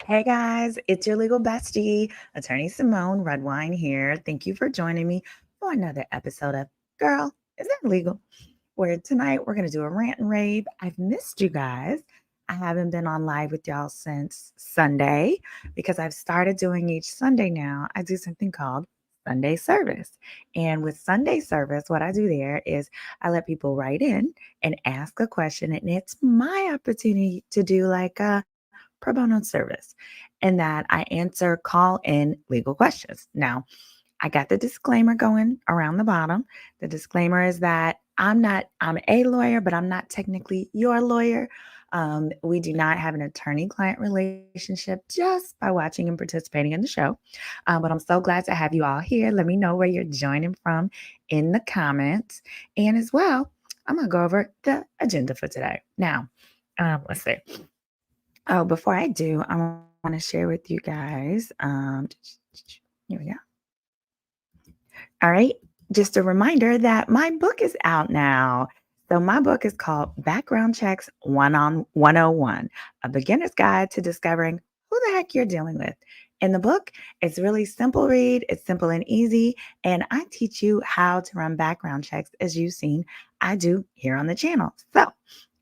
Hey guys, it's your legal bestie, attorney Simone Redwine here. Thank you for joining me for another episode of Girl, Is That Legal? Where tonight we're going to do a rant and rave. I've missed you guys. I haven't been on live with y'all since Sunday because I've started doing each Sunday now. I do something called Sunday service. And with Sunday service, what I do there is I let people write in and ask a question, and it's my opportunity to do like a pro bono service and that I answer call in legal questions. Now, I got the disclaimer going around the bottom. The disclaimer is that I'm a lawyer, but I'm not technically your lawyer. We do not have an attorney client relationship just by watching and participating in the show. But I'm so glad to have you all here. Let me know where you're joining from in the comments. And as well, I'm going to go over the agenda for today. Now, let's see. Oh, before I do, I want to share with you guys. Here we go. All right. Just a reminder that my book is out now. So my book is called Background Checks 101, a beginner's guide to discovering who the heck you're dealing with. In the book, it's really simple read, it's simple and easy, and I teach you how to run background checks as you've seen I do here on the channel. So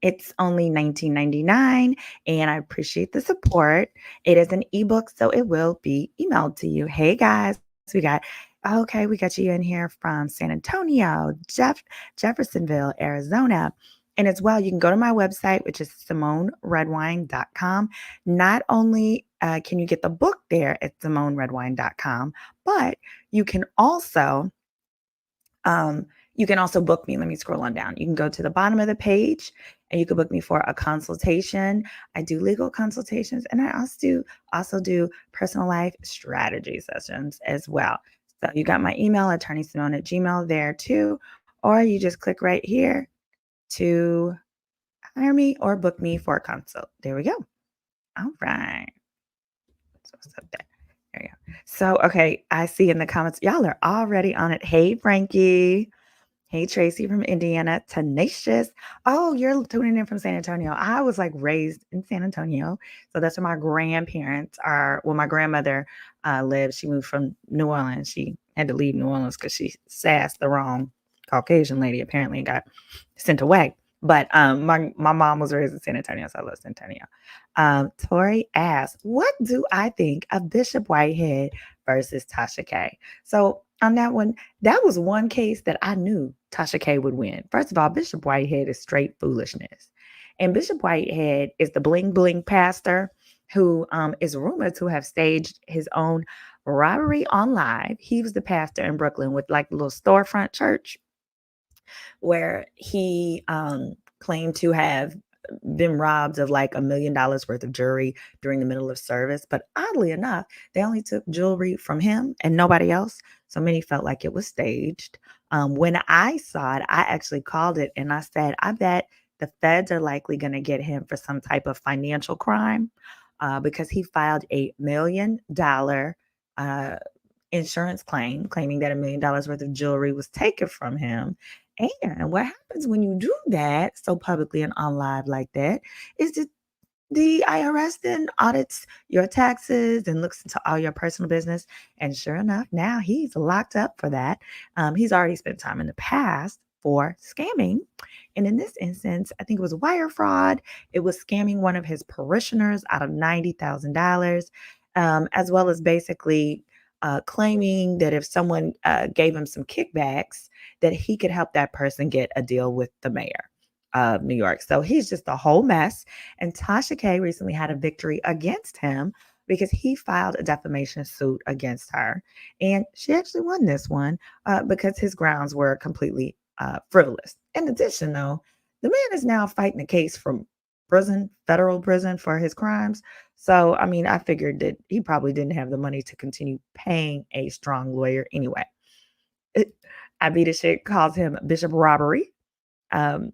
it's only $19.99 and I appreciate the support. It is an ebook, so it will be emailed to you. Hey guys, we got you in here from San Antonio, Jeffersonville, Arizona. And as well, you can go to my website, which is simoneredwine.com. Not only can you get the book there at simoneredwine.com, but you can also book me. Let me scroll on down. You can go to the bottom of the page and you can book me for a consultation. I do legal consultations and I also do personal life strategy sessions as well. So you got my email, attorneysimone@gmail there too, or you just click right here to hire me or book me for a consult. There we go. All right. So what's up there? There we go. So, okay, I see in the comments, y'all are already on it. Hey, Frankie. Hey, Tracy from Indiana. Tenacious. Oh, you're tuning in from San Antonio. I was like raised in San Antonio. So that's where my grandparents are. Well, my grandmother lived. She moved from New Orleans. She had to leave New Orleans because she sassed the wrong Caucasian lady, apparently, and got sent away. But my mom was raised in San Antonio, so I love San Antonio. Tori asks, what do I think of Bishop Whitehead versus Tasha K? So on that one, that was one case that I knew Tasha K would win. First of all, Bishop Whitehead is straight foolishness. And Bishop Whitehead is the bling bling pastor who is rumored to have staged his own robbery on live. He was the pastor in Brooklyn with like a little storefront church where he claimed to have been robbed of like $1 million worth of jewelry during the middle of service. But oddly enough, they only took jewelry from him and nobody else. So many felt like it was staged. When I saw it, I actually called it and I said, I bet the feds are likely going to get him for some type of financial crime because he filed $1 million insurance claim, claiming that $1 million worth of jewelry was taken from him. And what happens when you do that so publicly and on live like that is that the IRS then audits your taxes and looks into all your personal business. And sure enough, now he's locked up for that. He's already spent time in the past for scamming. And in this instance, I think it was wire fraud. It was scamming one of his parishioners out of $90,000, as well as basically claiming that if someone gave him some kickbacks, that he could help that person get a deal with the mayor of New York. So he's just a whole mess. And Tasha K recently had a victory against him because he filed a defamation suit against her. And she actually won this one because his grounds were completely frivolous. In addition, though, the man is now fighting a case from prison, federal prison for his crimes. So, I mean, I figured that he probably didn't have the money to continue paying a strong lawyer anyway. I beat a shit calls him Bishop Robbery.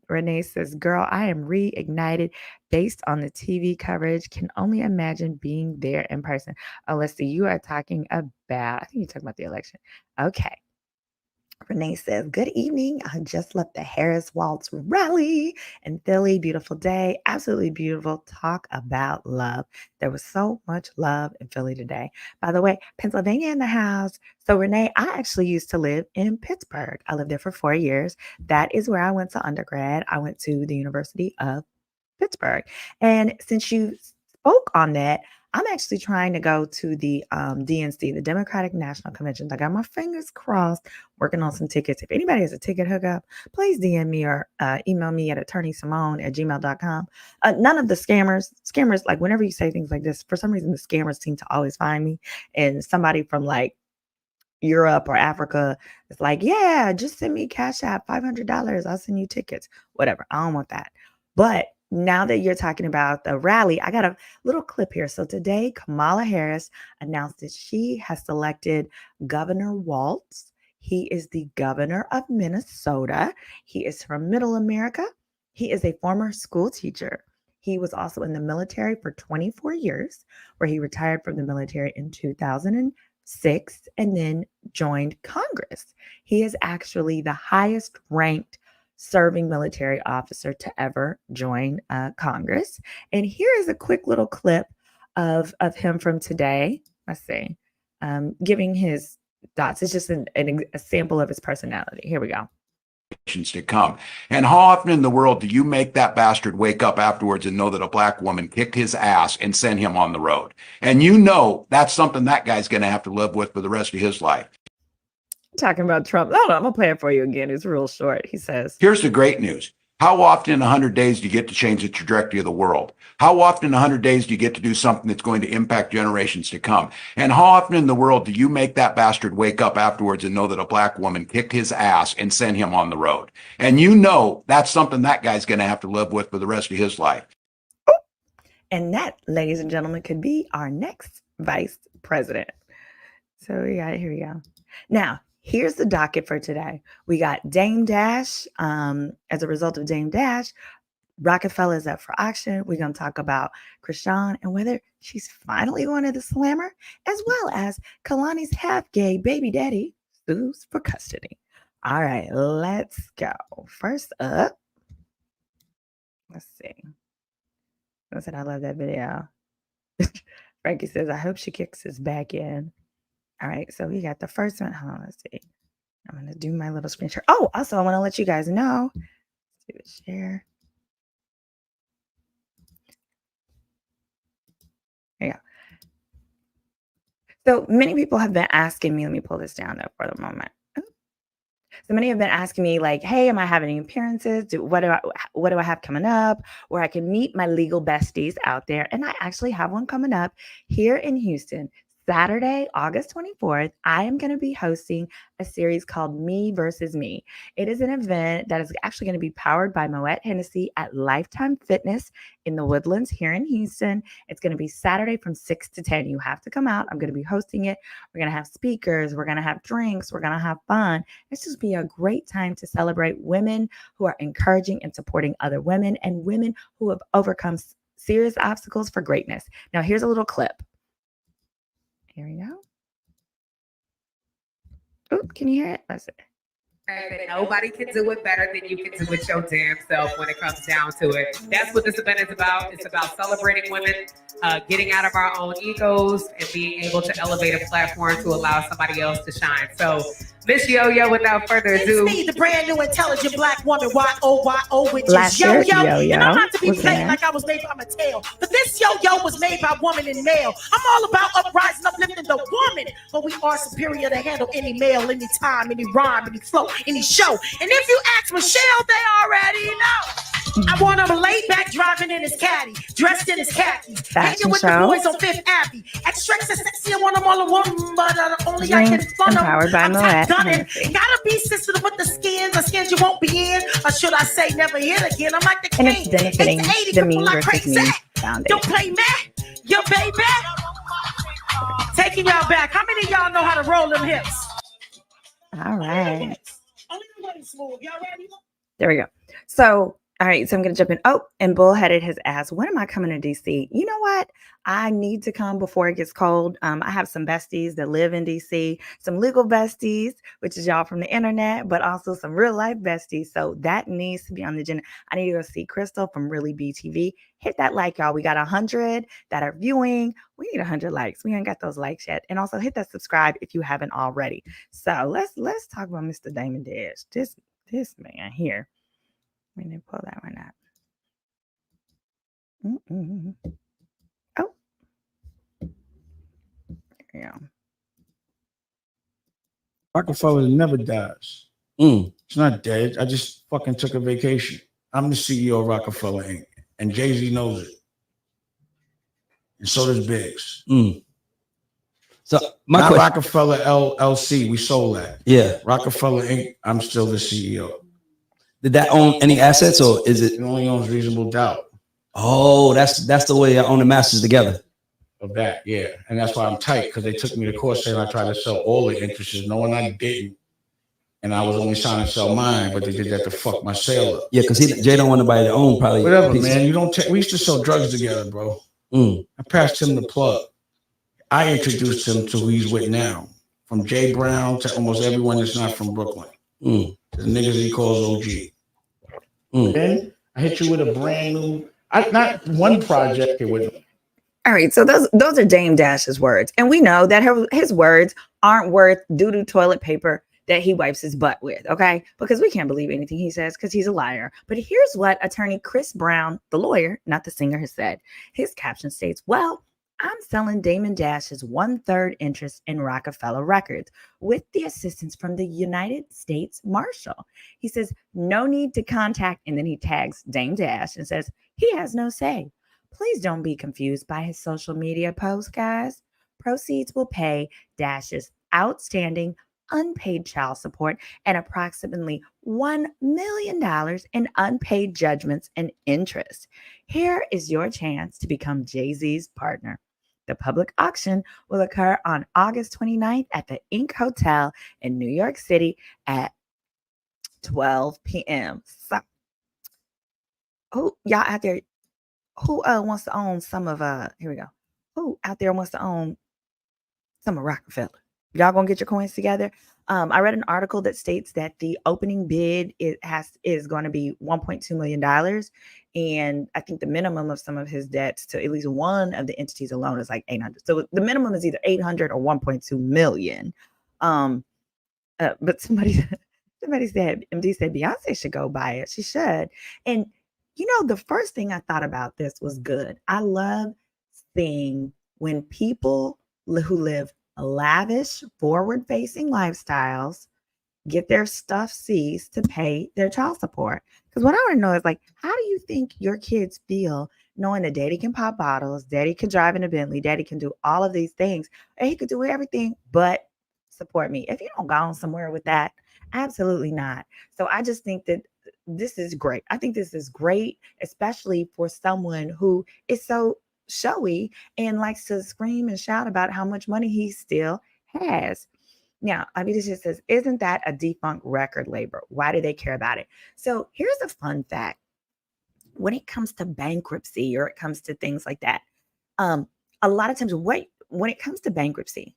Renee says, girl, I am reignited based on the TV coverage. Can only imagine being there in person. Oh, let's see. You are talking about, I think you're talking about the election. Okay. Renee says, good evening. I just left the Harris Waltz rally in Philly. Beautiful day. Absolutely beautiful. Talk about love. There was so much love in Philly today. By the way, Pennsylvania in the house. So, Renee, I actually used to live in Pittsburgh. I lived there for 4 years. That is where I went to undergrad. I went to the University of Pittsburgh. And since you spoke on that, I'm actually trying to go to the DNC, the Democratic National Convention. I got my fingers crossed, working on some tickets. If anybody has a ticket hookup, please DM me or email me at attorneysimone@gmail.com. None of the scammers, like whenever you say things like this, for some reason, the scammers seem to always find me. And somebody from like Europe or Africa is like, yeah, just send me Cash App, $500. I'll send you tickets, whatever. I don't want that. But now that you're talking about the rally, I got a little clip here. So today, Kamala Harris announced that she has selected Governor Waltz. He is the governor of Minnesota. He is from Middle America. He is a former school teacher. He was also in the military for 24 years, where he retired from the military in 2006 and then joined Congress. He is actually the highest ranked serving military officer to ever join Congress. And here is a quick little clip of him from today. Let's see, giving his thoughts. It's just a sample of his personality. Here we go. To come. And how often in the world do you make that bastard wake up afterwards and know that a black woman kicked his ass and sent him on the road? And you know that's something that guy's going to have to live with for the rest of his life. Talking about Trump. No, I'm going to play it for you again. It's real short. He says, here's the great news. How often in 100 days do you get to change the trajectory of the world? How often in 100 days do you get to do something that's going to impact generations to come? And how often in the world do you make that bastard wake up afterwards and know that a black woman kicked his ass and sent him on the road? And you know that's something that guy's going to have to live with for the rest of his life. And that, ladies and gentlemen, could be our next vice president. So yeah, here we go. Now, here's the docket for today. We got Dame Dash. As a result of Dame Dash, ROC-A-FELLA is up for auction. We're going to talk about CHRISEAN and whether she's finally going to the slammer, as well as Kehlani's half-gay baby daddy sues for custody. All right, let's go. First up, let's see. I said I love that video. Frankie says, I hope she kicks his back in. All right, so we got the first one. Hold on, let's see. I'm going to do my little screen share. Oh, also, I want to let you guys know. Let's do the share. There you go. So many people have been asking me, let me pull this down though for the moment. So many have been asking me like, hey, am I having any appearances? What do I have coming up where I can meet my legal besties out there? And I actually have one coming up here in Houston. Saturday, August 24th, I am going to be hosting a series called Me Versus Me. It is an event that is actually going to be powered by Moet Hennessy at Lifetime Fitness in the Woodlands here in Houston. It's going to be Saturday from 6 to 10. You have to come out. I'm going to be hosting it. We're going to have speakers. We're going to have drinks. We're going to have fun. It's just be a great time to celebrate women who are encouraging and supporting other women and women who have overcome serious obstacles for greatness. Now, here's a little clip. Here we go. Oh, can you hear it? Let's see. Nobody can do it better than you can do it your damn self when it comes down to it. That's what this event is about. It's about celebrating women, getting out of our own egos and being able to elevate a platform to allow somebody else to shine. So, Miss Yo-Yo, without further ado. It's me, the brand new intelligent black woman, Y-O-Y-O, which is Yo-Yo. And I'm not to be playing like I was made by Mattel, but this Yo-Yo was made by woman and male. I'm all about uprising, uplifting the woman, but we are superior to handle any male, any time, any rhyme, any flow, any show. And if you ask Michelle, they already know. I want him laid back, driving in his caddy, dressed in his khakis, hanging with the boys on Fifth Avenue. Extracts are sexy, I want them all in one, but only I can fun them. Powered by Moet. Gotta be sensitive with the skins you won't be in, or should I say never hit again? I'm like the king. And it's benefiting the Me Versus Me Foundation. Don't play me, your baby. Taking y'all back. How many of y'all know how to roll them hips? All right. Only the way smooth. Y'all ready? There we go. So All right, so I'm going to jump in. Oh, and Bullheaded has asked, when am I coming to DC? You know what? I need to come before it gets cold. I have some besties that live in DC, some legal besties, which is y'all from the internet, but also some real life besties. So that needs to be on the agenda. I need to go see Crystal from Really BTV. Hit that like, y'all. We got 100 that are viewing. We need 100 likes. We ain't got those likes yet. And also hit that subscribe if you haven't already. So let's talk about Mr. Damon Dash. This man here. We need to pull that one up. Oh, yeah. Rockefeller never dies. It's not dead. I just fucking took a vacation. I'm the CEO of Rockefeller Inc. And Jay-Z knows it. And so does Biggs. So my Not question, Rockefeller LLC. We sold that. yeah, Rockefeller Inc. I'm still the CEO. did that own any assets or is It it? only owns Reasonable Doubt Oh, that's the way I own the masters together. of that. Yeah. And that's why I'm tight, because they took me to court saying I tried to sell all the interests, knowing I didn't. And I was only trying to sell mine, but they did that to fuck my sale up. Yeah, because Jay don't want nobody to own probably. Whatever, pieces. man. You don't take. We used to sell drugs together, bro. I passed him the plug. I introduced him to who he's with now, from Jay Brown to almost everyone that's not from Brooklyn. The niggas he calls OG. Then I hit you with a brand new, not one project here with him. All right, so those are Dame Dash's words, and we know that his words aren't worth doo-doo toilet paper that he wipes his butt with, okay? Because we can't believe anything he says because he's a liar. But here's what attorney Chris Brown, the lawyer, not the singer, has said. His caption states, well, I'm selling Damon Dash's 1/3 interest in Rockefeller Records with the assistance from the United States Marshal. He says, no need to contact, and then he tags Dame Dash and says, he has no say. Please don't be confused by his social media posts, guys. Proceeds will pay Dash's outstanding unpaid child support and approximately $1 million in unpaid judgments and interest. Here is your chance to become Jay-Z's partner. The public auction will occur on August 29th at the Ink Hotel in New York City at 12 p.m. So, y'all out there, who wants to own some of here we go. Who out there wants to own some of Rockefeller? Y'all gonna get your coins together? I read an article that states that the opening bid is going to be $1.2 million, and I think the minimum of some of his debts to at least one of the entities alone is like 800. So the minimum is either 800 or 1.2 million. But somebody said, MD said Beyonce should go buy it. She should. And you know, the first thing I thought about this was good. I love seeing when people who live lavish, forward-facing lifestyles get their stuff seized to pay their child support. Because what I want to know is, like, how do you think your kids feel knowing that daddy can pop bottles, daddy can drive in a Bentley, daddy can do all of these things, and he could do everything but support me? If you don't go on somewhere with that, absolutely not. So I just think that this is great. I think this is great, especially for someone who is so showy and likes to scream and shout about how much money he still has. Now, Abida just says, isn't that a defunct record label? Why do they care about it? So here's a fun fact. When it comes to bankruptcy or it comes to things like that, a lot of times when it comes to bankruptcy,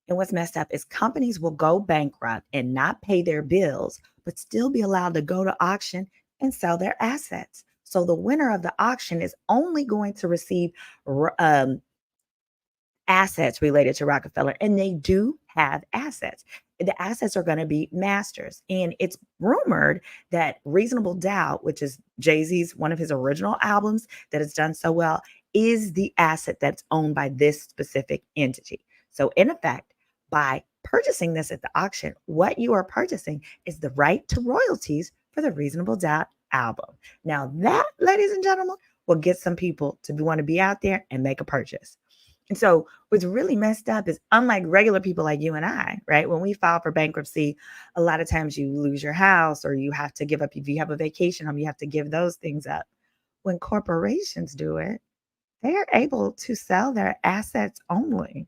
and what's messed up is companies will go bankrupt and not pay their bills, but still be allowed to go to auction and sell their assets. So the winner of the auction is only going to receive assets related to Rockefeller, and they do have assets. The assets are going to be masters. And it's rumored that Reasonable Doubt, which is Jay-Z's, one of his original albums that has done so well, is the asset that's owned by this specific entity. So in effect, by purchasing this at the auction, what you are purchasing is the right to royalties for the Reasonable Doubt album. Now that, ladies and gentlemen, will get some people to want to be out there and make a purchase. And so what's really messed up is, unlike regular people like you and I, right? When we file for bankruptcy, a lot of times you lose your house, or you have to give up, if you have a vacation home, you have to give those things up. When corporations do it, they are able to sell their assets only.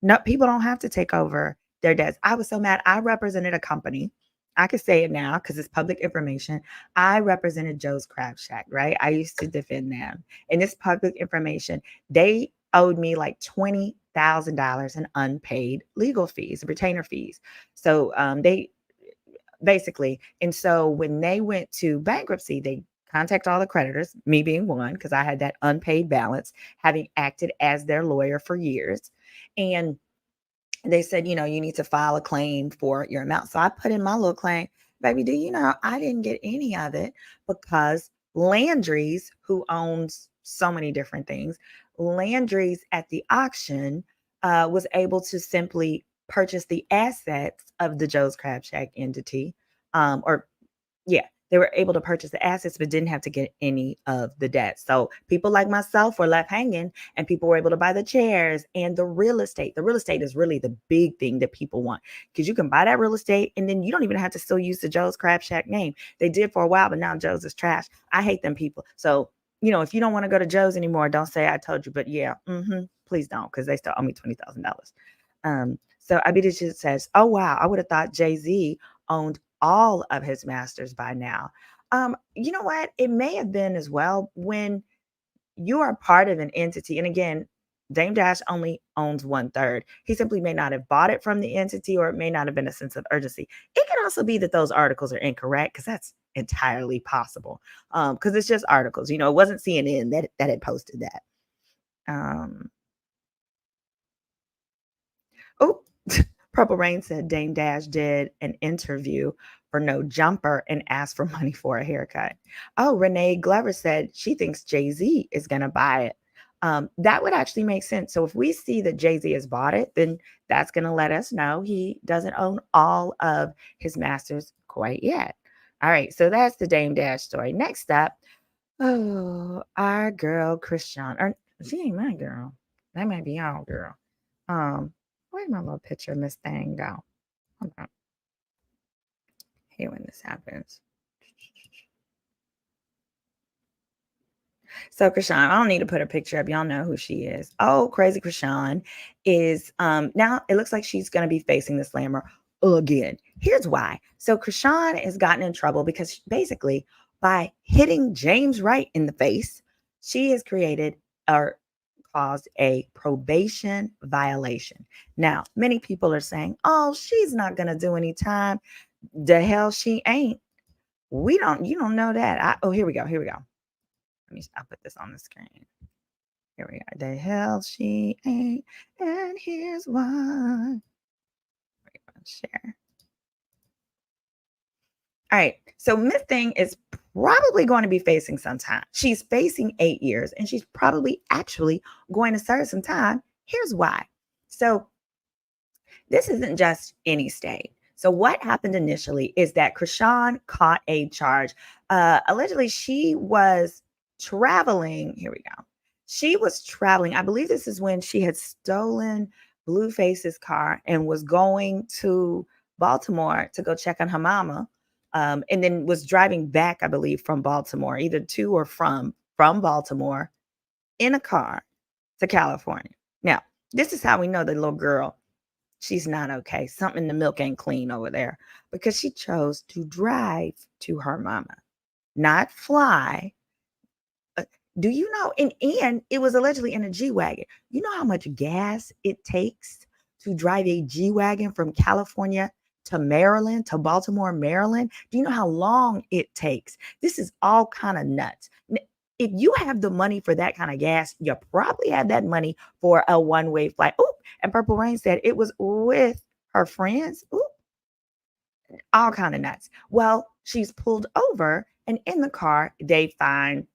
No, people don't have to take over their debts. I was so mad. I represented a company. I could say it now because it's public information. I represented Joe's Crab Shack, right? I used to defend them. And it's public information. They owed me like $20,000 in unpaid legal fees, retainer fees. So they basically, and so when they went to bankruptcy, they contact all the creditors, me being one, because I had that unpaid balance, having acted as their lawyer for years. And they said, you need to file a claim for your amount. So I put in my little claim. Baby, do you know I didn't get any of it because Landry's, who owns so many different things, Landry's at the auction was able to simply purchase the assets of the Joe's Crab Shack entity. Or yeah, they were able to purchase the assets, but didn't have to get any of the debt. So people like myself were left hanging, and people were able to buy the chairs and the real estate. The real estate is really the big thing that people want, because you can buy that real estate and then you don't even have to still use the Joe's Crab Shack name. They did for a while, but now Joe's is trash. I hate them people. So, if you don't want to go to Joe's anymore, don't say I told you, but yeah, please don't, because they still owe me $20,000. So Abida just says, oh, wow, I would have thought Jay-Z owned all of his masters by now. You know what? It may have been as well when you are part of an entity. And again, Dame Dash only owns 1/3. He simply may not have bought it from the entity, or it may not have been a sense of urgency. It could also be that those articles are incorrect, because that's entirely possible. Because it's just articles. It wasn't CNN that had posted that. Oh, Purple Rain said Dame Dash did an interview for No Jumper and asked for money for a haircut. Oh, Renee Glover said she thinks Jay-Z is going to buy it. That would actually make sense. So if we see that Jay-Z has bought it, then that's going to let us know he doesn't own all of his masters quite yet. All right, so that's the Dame Dash story. Next up, our girl CHRISEAN. Or she ain't my girl. That might be our girl. Where'd my little picture of Miss Thing go? Hold on. Hate when this happens. So CHRISEAN, I don't need to put a picture up. Y'all know who she is. Oh, crazy CHRISEAN is now it looks like she's going to be facing the slammer again. Here's why. So CHRISEAN has gotten in trouble because basically by hitting James Wright in the face, she has created or caused a probation violation. Now, many people are saying, oh, she's not going to do any time. The hell she ain't. You don't know that. Here we go. I'll put this on the screen. Here we are. The hell she ain't. And here's why. Share. All right. So Miss Thing is probably going to be facing some time. She's facing 8 years, and she's probably actually going to serve some time. Here's why. So this isn't just any state. So what happened initially is that CHRISEAN caught a charge. Allegedly, she was traveling. Here we go. She was traveling. I believe this is when she had stolen Blueface's car and was going to Baltimore to go check on her mama. And then was driving back, I believe, from Baltimore, either to or from Baltimore in a car to California. Now, this is how we know the little girl, she's not okay. Something in the milk ain't clean over there, because she chose to drive to her mama, not fly. Do you know? And it was allegedly in a G-Wagon. You know how much gas it takes to drive a G-Wagon from California to Maryland, to Baltimore, Maryland? Do you know how long it takes? This is all kind of nuts. If you have the money for that kind of gas, you probably have that money for a one-way flight. Oh, and Purple Rain said it was with her friends. Ooh, all kind of nuts. Well, she's pulled over, and in the car, they find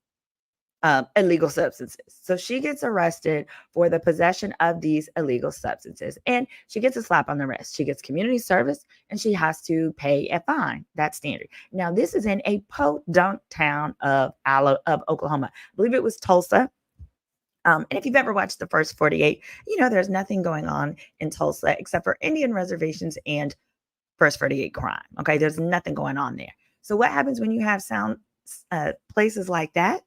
illegal substances. So she gets arrested for the possession of these illegal substances, and she gets a slap on the wrist. She gets community service, and she has to pay a fine. That's standard. Now, this is in a podunk town of Oklahoma. I believe it was Tulsa. And if you've ever watched the First 48, there's nothing going on in Tulsa except for Indian reservations and First 48 crime. Okay, there's nothing going on there. So what happens when you have places like that?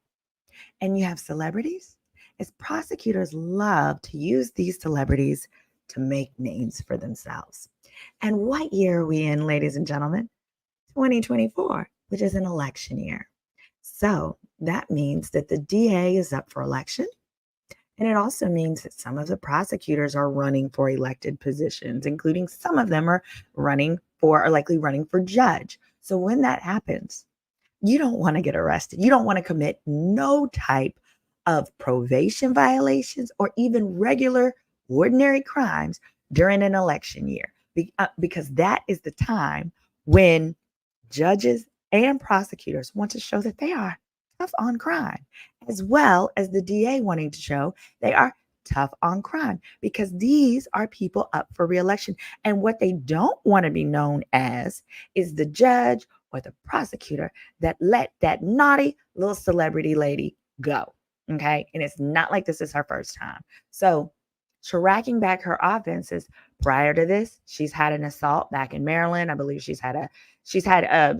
And you have celebrities, is prosecutors love to use these celebrities to make names for themselves. And what year are we in, ladies and gentlemen? 2024, which is an election year. So that means that the DA is up for election. And it also means that some of the prosecutors are running for elected positions, including some of them are likely running for judge. So when that happens, you don't want to get arrested. You don't want to commit no type of probation violations or even regular ordinary crimes during an election year, because that is the time when judges and prosecutors want to show that they are tough on crime, as well as the DA wanting to show they are tough on crime, because these are people up for reelection. And what they don't want to be known as is the judge or the prosecutor that let that naughty little celebrity lady go. Okay. And it's not like this is her first time. So, tracking back her offenses prior to this, she's had an assault back in Maryland. I believe she's had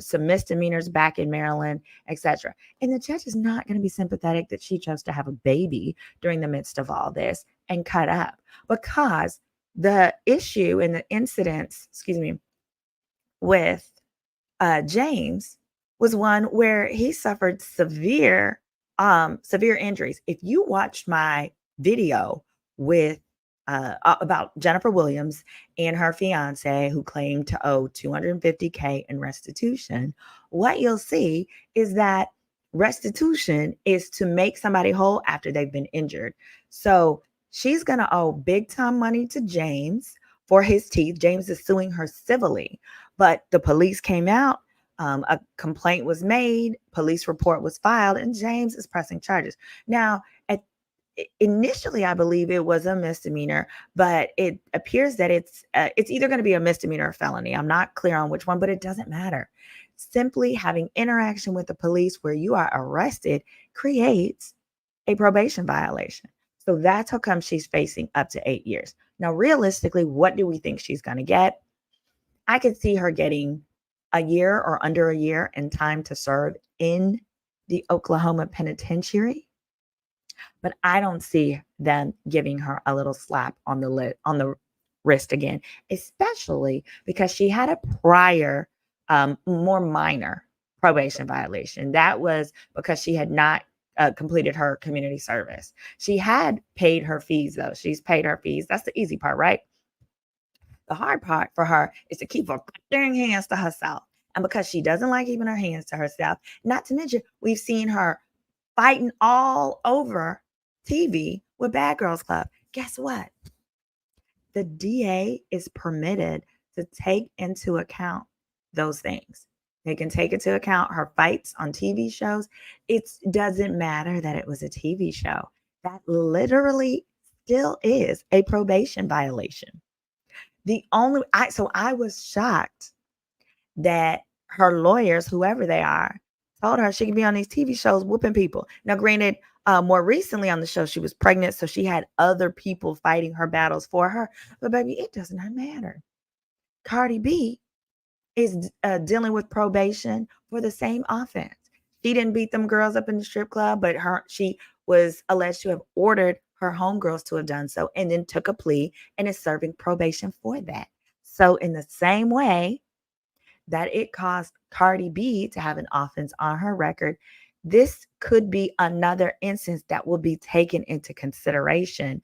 some misdemeanors back in Maryland, etc. And the judge is not going to be sympathetic that she chose to have a baby during the midst of all this and cut up, because the issue and the incidents, with James was one where he suffered severe injuries. If you watched my video with about Jennifer Williams and her fiance who claimed to owe $250K in restitution, what you'll see is that restitution is to make somebody whole after they've been injured. So she's going to owe big time money to James for his teeth. James is suing her civilly, but the police came out. A complaint was made, police report was filed, and James is pressing charges. Now, initially, I believe it was a misdemeanor, but it appears that it's either going to be a misdemeanor or felony. I'm not clear on which one, but it doesn't matter. Simply having interaction with the police where you are arrested creates a probation violation. So that's how come she's facing up to 8 years. Now, realistically, what do we think she's going to get? I could see her getting a year or under a year in time to serve in the Oklahoma penitentiary. But I don't see them giving her a little slap on the wrist again, especially because she had a prior, more minor probation violation. That was because she had not completed her community service. She had paid her fees, though. She's paid her fees. That's the easy part, right? The hard part for her is to keep her dang hands to herself. And because she doesn't like keeping her hands to herself, not to mention, we've seen her fighting all over TV with Bad Girls Club. Guess what? The DA is permitted to take into account those things. They can take into account her fights on TV shows. It doesn't matter that it was a TV show. That literally still is a probation violation. I was shocked that her lawyers, whoever they are, told her she could be on these TV shows whooping people. Now, granted, more recently on the show, she was pregnant, so she had other people fighting her battles for her. But baby, it does not matter. Cardi B is dealing with probation for the same offense. She didn't beat them girls up in the strip club, but she was alleged to have ordered her homegirls to have done so, and then took a plea and is serving probation for that. So in the same way that it caused Cardi B to have an offense on her record, this could be another instance that will be taken into consideration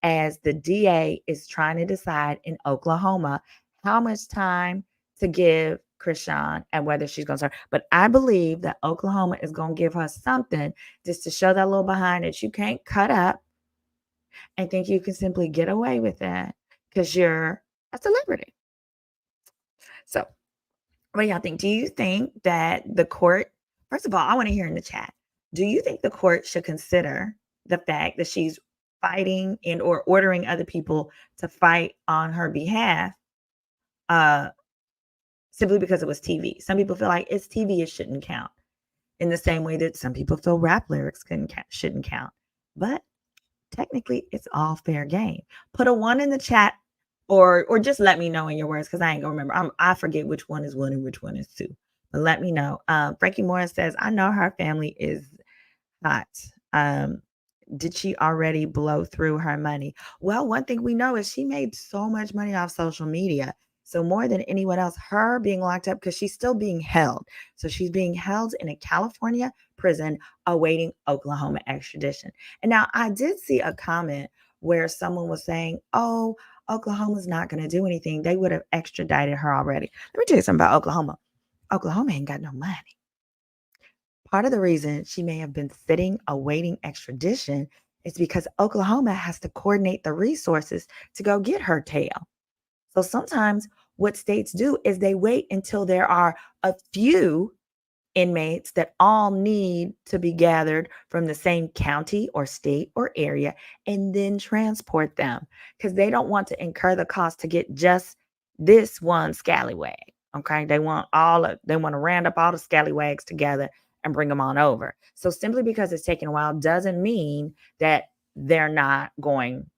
as the DA is trying to decide in Oklahoma how much time to give CHRISEAN and whether she's going to serve. But I believe that Oklahoma is going to give her something just to show that little behind that you can't cut up and think you can simply get away with that because you're a celebrity. So what do y'all think? Do you think that the court, first of all, I want to hear in the chat, do you think the court should consider the fact that she's fighting and or ordering other people to fight on her behalf simply because it was TV? Some people feel like it's TV, it shouldn't count. In the same way that some people feel rap lyrics shouldn't count. But technically, it's all fair game. Put a 1 in the chat, or just let me know in your words, because I ain't gonna remember. I forget which one is 1 and which one is 2. But let me know. Frankie Morris says, I know her family is hot. Did she already blow through her money? Well, one thing we know is she made so much money off social media. So more than anyone else, her being locked up, because she's still being held. So she's being held in a California prison awaiting Oklahoma extradition. And now I did see a comment where someone was saying, oh, Oklahoma's not going to do anything. They would have extradited her already. Let me tell you something about Oklahoma. Oklahoma ain't got no money. Part of the reason she may have been sitting awaiting extradition is because Oklahoma has to coordinate the resources to go get her tail. So sometimes what states do is they wait until there are a few inmates that all need to be gathered from the same county or state or area and then transport them, because they don't want to incur the cost to get just this one scallywag. Okay. They want to round up all the scallywags together and bring them on over. So simply because it's taking a while doesn't mean that they're not going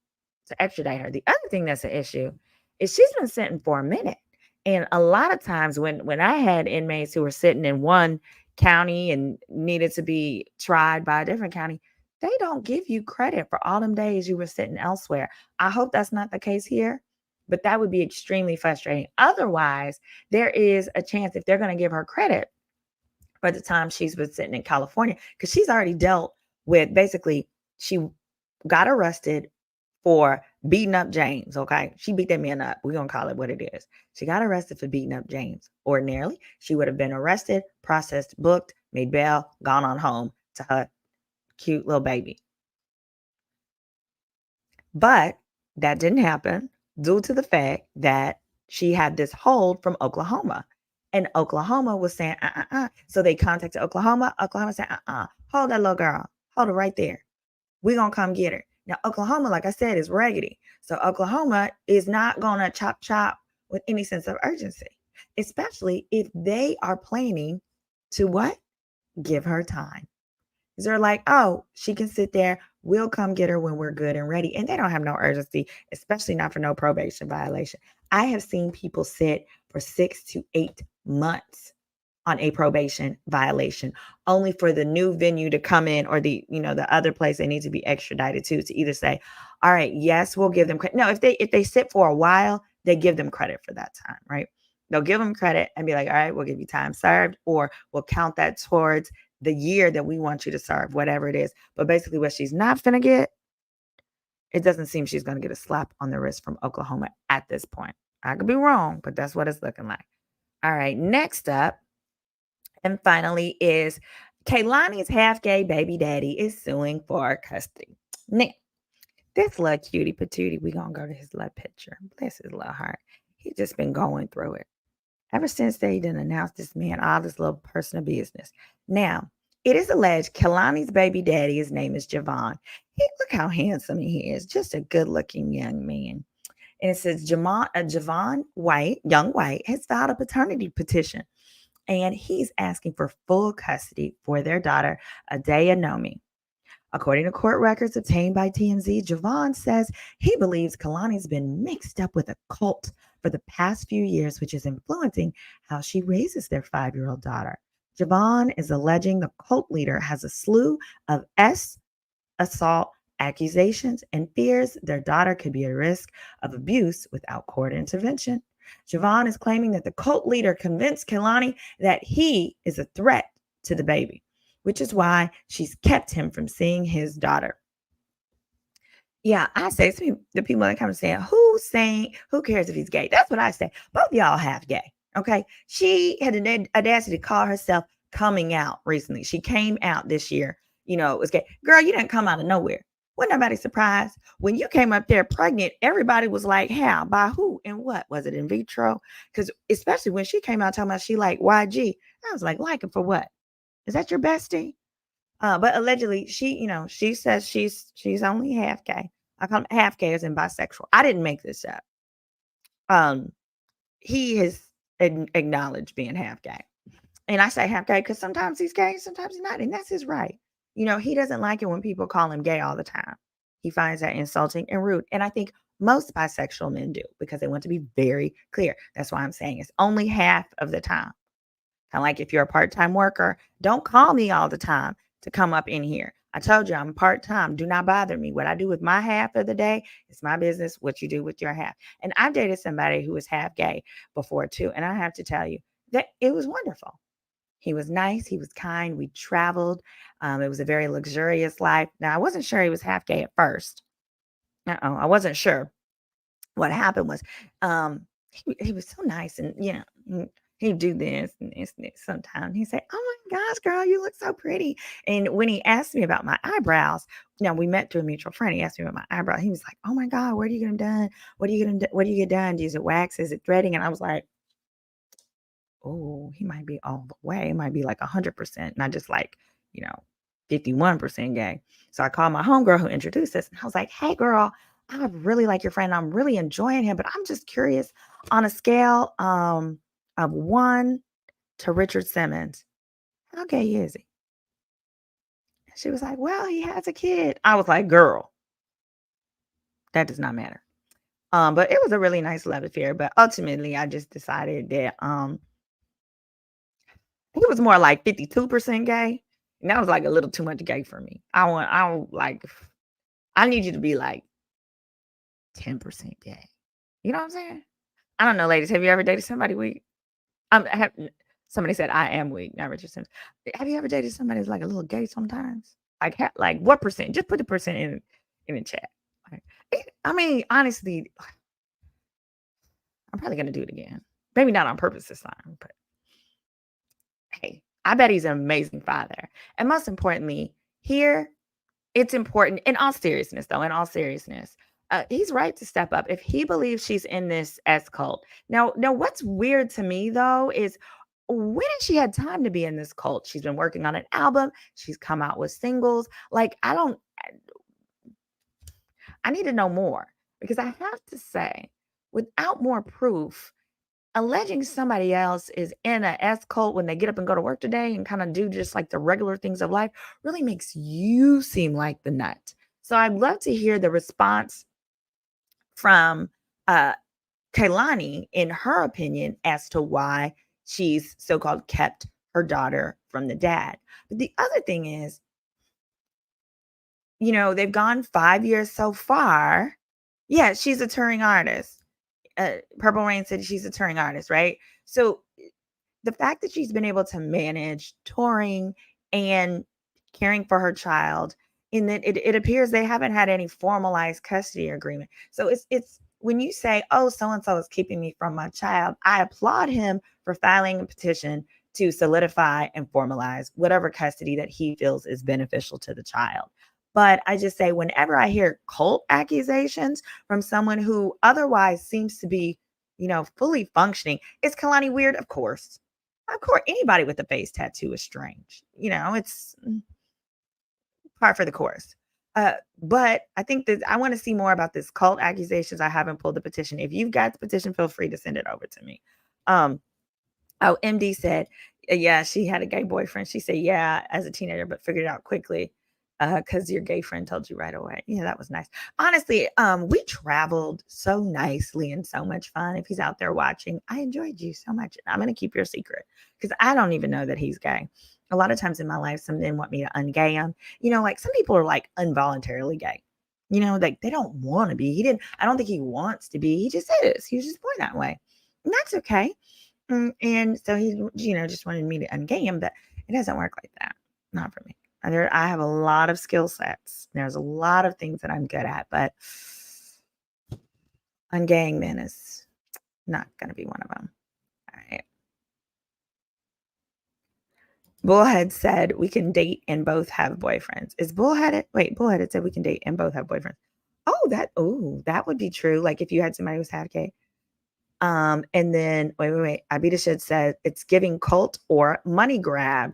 to extradite her. The other thing that's an issue is she's been sitting for a minute. And a lot of times when I had inmates who were sitting in one county and needed to be tried by a different county, they don't give you credit for all them days you were sitting elsewhere. I hope that's not the case here, but that would be extremely frustrating. Otherwise, there is a chance if they're going to give her credit for the time she's been sitting in California, because she's already dealt with, basically, she got arrested for beating up James. Okay. She beat that man up. We're going to call it what it is. She got arrested for beating up James. Ordinarily, she would have been arrested, processed, booked, made bail, gone on home to her cute little baby. But that didn't happen due to the fact that she had this hold from Oklahoma. And Oklahoma was saying, So they contacted Oklahoma. Oklahoma said, hold that little girl. Hold her right there. We're going to come get her. Now, Oklahoma, like I said, is raggedy. So Oklahoma is not going to chop with any sense of urgency, especially if they are planning to what? Give her time. They're like, oh, she can sit there. We'll come get her when we're good and ready. And they don't have no urgency, especially not for no probation violation. I have seen people sit for 6 to 8 months on a probation violation, only for the new venue to come in, or the other place they need to be extradited to either say, all right, yes, we'll give them credit. No, if they sit for a while, they give them credit for that time, right? They'll give them credit and be like, all right, we'll give you time served, or we'll count that towards the year that we want you to serve, whatever it is. But basically what she's not finna get, it doesn't seem she's going to get a slap on the wrist from Oklahoma at this point. I could be wrong, but that's what it's looking like. All right, next up, and finally, is Kehlani's half-gay baby daddy is suing for custody. Now, this little cutie patootie, we're going to go to his little picture. Bless his little heart. He's just been going through it. Ever since they didn't announce this man all this little personal business. Now, it is alleged Kehlani's baby daddy, his name is Javon. Look how handsome he is. Just a good-looking young man. And it says Javon White, young White, has filed a paternity petition. And he's asking for full custody for their daughter, Adaya Nomi. According to court records obtained by TMZ, Javon says he believes Kehlani's been mixed up with a cult for the past few years, which is influencing how she raises their 5-year-old daughter. Javon is alleging the cult leader has a slew of assault accusations and fears their daughter could be at risk of abuse without court intervention. Javon is claiming that the cult leader convinced Kehlani that he is a threat to the baby, which is why she's kept him from seeing his daughter. Yeah, I say to the people that come saying, who cares if he's gay? That's what I say. Both y'all half gay. Okay. She had an audacity to call herself coming out recently. She came out this year. It was gay. Girl, you didn't come out of nowhere. Wasn't nobody surprised? When you came up there pregnant, everybody was like, how? By who? And what? Was it in vitro? Because especially when she came out talking about she like YG, I was like him for what? Is that your bestie? But allegedly, she says she's only half gay. I call them half gay as in bisexual. I didn't make this up. He has acknowledged being half gay. And I say half gay because sometimes he's gay, sometimes he's not. And that's his right. He doesn't like it when people call him gay all the time. He finds that insulting and rude. And I think most bisexual men do, because they want to be very clear. That's why I'm saying it's only half of the time. Kind of like if you're a part-time worker, don't call me all the time to come up in here. I told you I'm part-time. Do not bother me. What I do with my half of the day is my business. What you do with your half. And I've dated somebody who was half gay before too. And I have to tell you that it was wonderful. He was nice. He was kind. We traveled. It was a very luxurious life. Now, I wasn't sure he was half gay at first. I wasn't sure. What happened was he was so nice, and he'd do this and this and this sometimes. He'd say, "Oh my gosh, girl, you look so pretty." And when he asked me about my eyebrows, we met through a mutual friend. He asked me about my eyebrows. He was like, "Oh my God, where do you get them done? What do you get done? Is it wax? Is it threading?" And I was like, "Oh, he might be all the way. It might be like 100%, not just like 51% gay." So I called my homegirl who introduced us, and I was like, "Hey, girl, I really like your friend. I'm really enjoying him, but I'm just curious on a scale of 1 to Richard Simmons, how gay is he?" She was like, "Well, he has a kid." I was like, "Girl, that does not matter." But it was a really nice love affair. But ultimately, I just decided that he was more like 52% gay. And that was like a little too much gay for me. I need you to be like 10% gay. You know what I'm saying? I don't know, ladies. Have you ever dated somebody weak? Somebody said I am weak, not Richard Simmons. Have you ever dated somebody who's like a little gay sometimes? Like what percent? Just put the percent in the chat. I mean, honestly, I'm probably gonna do it again. Maybe not on purpose this time, but hey, I bet he's an amazing father. And most importantly, here, it's important in all seriousness, though, he's right to step up if he believes she's in this S cult. Now, what's weird to me, though, is when has she had time to be in this cult? She's been working on an album. She's come out with singles. Like, I need to know more, because I have to say, without more proof, alleging somebody else is in a S cult when they get up and go to work today and kind of do just like the regular things of life really makes you seem like the nut. So I'd love to hear the response from Kehlani, in her opinion, as to why she's so-called kept her daughter from the dad. But the other thing is, they've gone 5 years so far. Yeah, she's a touring artist. Purple Rain said she's a touring artist, right? So the fact that she's been able to manage touring and caring for her child, in that it appears they haven't had any formalized custody agreement. So it's when you say, "Oh, so-and-so is keeping me from my child," I applaud him for filing a petition to solidify and formalize whatever custody that he feels is beneficial to the child. But I just say, whenever I hear cult accusations from someone who otherwise seems to be, fully functioning, is Kehlani weird? Of course. Of course, anybody with a face tattoo is strange. It's par for the course. But I think that I want to see more about this cult accusations. I haven't pulled the petition. If you've got the petition, feel free to send it over to me. MD said, yeah, she had a gay boyfriend. She said, yeah, as a teenager, but figured it out quickly because your gay friend told you right away. Yeah, that was nice. Honestly, we traveled so nicely and so much fun. If he's out there watching, I enjoyed you so much. I'm going to keep your secret because I don't even know that he's gay. A lot of times in my life, some men want me to ungay him. Like some people are like involuntarily gay. Like they don't want to be. I don't think he wants to be. He just is. He was just born that way. And that's okay. And so he, just wanted me to ungay him, but it doesn't work like that. Not for me. I have a lot of skill sets. There's a lot of things that I'm good at, but ungaying men is not going to be one of them. All right. Bullhead said we can date and both have boyfriends. Is Bullheaded? Wait, Bullheaded said we can date and both have boyfriends. That would be true. Like if you had somebody who's half gay. And then wait. Abita Shed said it's giving cult or money grab.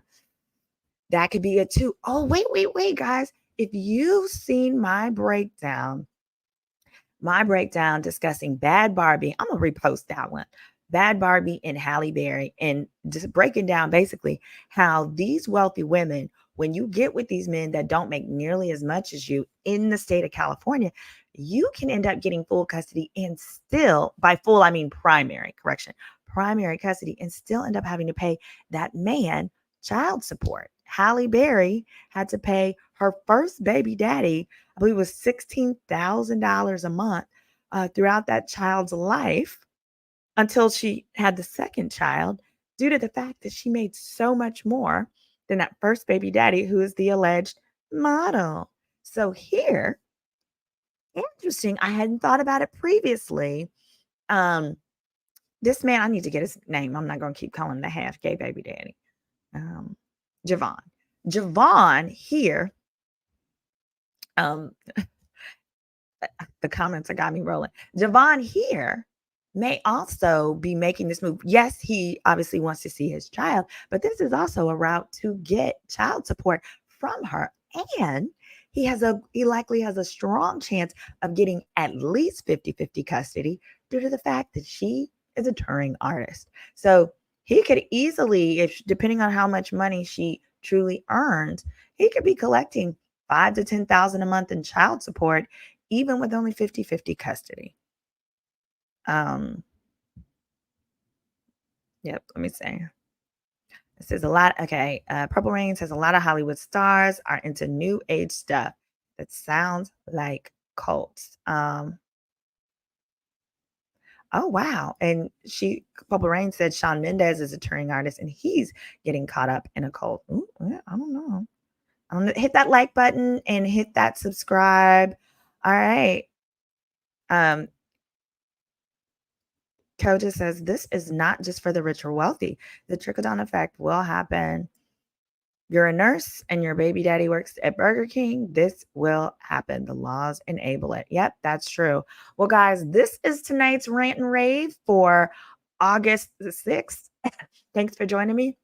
That could be it too. Oh, wait, guys. If you've seen my breakdown discussing Bad Barbie, I'm gonna repost that one. Bad Barbie and Halle Berry, and just breaking down basically how these wealthy women, when you get with these men that don't make nearly as much as you in the state of California, you can end up getting full custody and still, by full, I mean primary custody, and still end up having to pay that man child support. Halle Berry had to pay her first baby daddy, I believe it was $16,000 a month throughout that child's life until she had the second child, due to the fact that she made so much more than that first baby daddy, who is the alleged model. So here, interesting. I hadn't thought about it previously. This man, I need to get his name. I'm not going to keep calling him the half gay baby daddy. Javon. Javon here. The comments have got me rolling. Javon here may also be making this move. Yes, he obviously wants to see his child, but this is also a route to get child support from her. And he likely has a strong chance of getting at least 50-50 custody due to the fact that she is a touring artist. So he could easily, if depending on how much money she truly earns, he could be collecting $5,000 to $10,000 a month in child support, even with only 50-50 custody. Yep, let me see. This is a lot. Okay. Purple Rain says a lot of Hollywood stars are into new age stuff that sounds like cults. Oh, wow. And Purple Rain said Shawn Mendes is a touring artist and he's getting caught up in a cult. Ooh, yeah, I don't know. Hit that like button and hit that subscribe. All right. Koja says this is not just for the rich or wealthy. The trickle-down effect will happen. You're a nurse and your baby daddy works at Burger King. This will happen. The laws enable it. Yep, that's true. Well, guys, this is tonight's Rant and Rave for August the 6th. Thanks for joining me.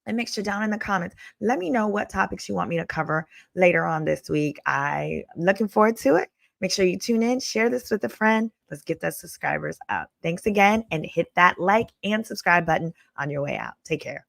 And make sure down in the comments, let me know what topics you want me to cover later on this week. I'm looking forward to it. Make sure you tune in, share this with a friend. Let's get those subscribers up. Thanks again, and hit that like and subscribe button on your way out. Take care.